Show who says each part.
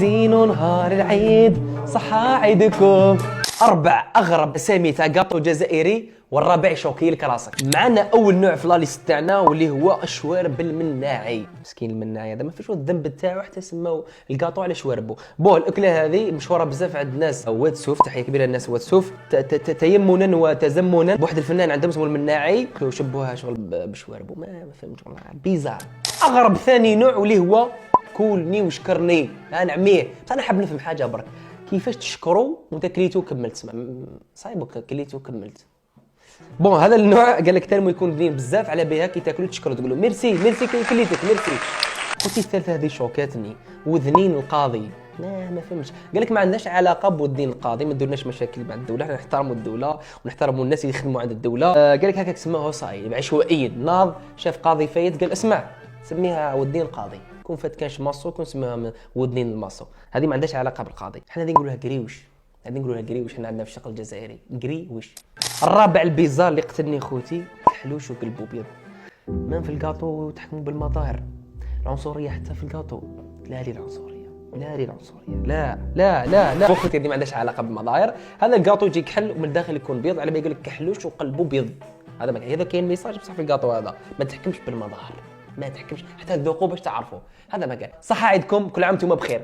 Speaker 1: زينوا نهار العيد صحا عيدكم. 4 اغرب اسامي تاع كاطو جزائري والرابع شوكي الكلاسيك. معنا اول نوع في لا ليست تاعنا واللي هو الشوارب المناعي. مسكين المناعي هذا ما فيش الذنب تاعو حتى سماو الكاطو على شواربو. الاكله هذه مشهوره بزاف عند الناس واد سوف. تحيه كبيره للناس واد سوف. تيمنا وتزمنا بواحد الفنان عندهم اسمه المناعي شبوها شغل بشواربو. ما فهمتش والله بيزار. اغرب ثاني نوع واللي هو كولني وشكرني. انا عميه بس انا حاب نفهم حاجه برك. كيفاش تشكروا وانت كليتو وكملت؟ اسمع صايبك كليتو وكملت. هذا النوع قال لك تالمو يكون بنين بزاف على بها كي تاكلوا تشكروا تقولوا ميرسي كليتك ميرسي. قلت الثالثه هذه شوكاتني. وذنين القاضي ما فهمتش. قال لك ما عندناش علاقه بوذنين القاضي، ما ديرناش مشاكل مع الدوله، حنا نحترموا الدوله ونحترموا الناس اللي يخدموا عند الدوله. قال لك هكاك سموه صاي عشوائيا. ناض شاف قاضي فايت قال اسمع سميها ودين القاضي. كون فات كانش ماسو كون سميها ودنين الماسو. هذه ما عندهاش علاقه بالقاضي. حنا هذه نقولوها قريوش. حنا عندنا في الشق الجزائري قريوش. الرابع البيزار اللي قتلني خوتي حلوش وقلبو ابيض. من في الكاطو تحكموا بالمظاهر. العنصريه حتى في الكاطو. لا خوتي هذه ما عندهاش علاقه بالمظاهر. هذا الكاطو يجي كحل ومن الداخل يكون بيض على ما يقول لك كحلوش وقلبه بيض. هذا كاين ميساج بصح في الكاطو هذا ما تحكمش بالمظاهر، ما تحكمش حتى تذوقوا باش تعرفوا. هذا ما قال. صحه عيدكم، كل عام وانتم بخير.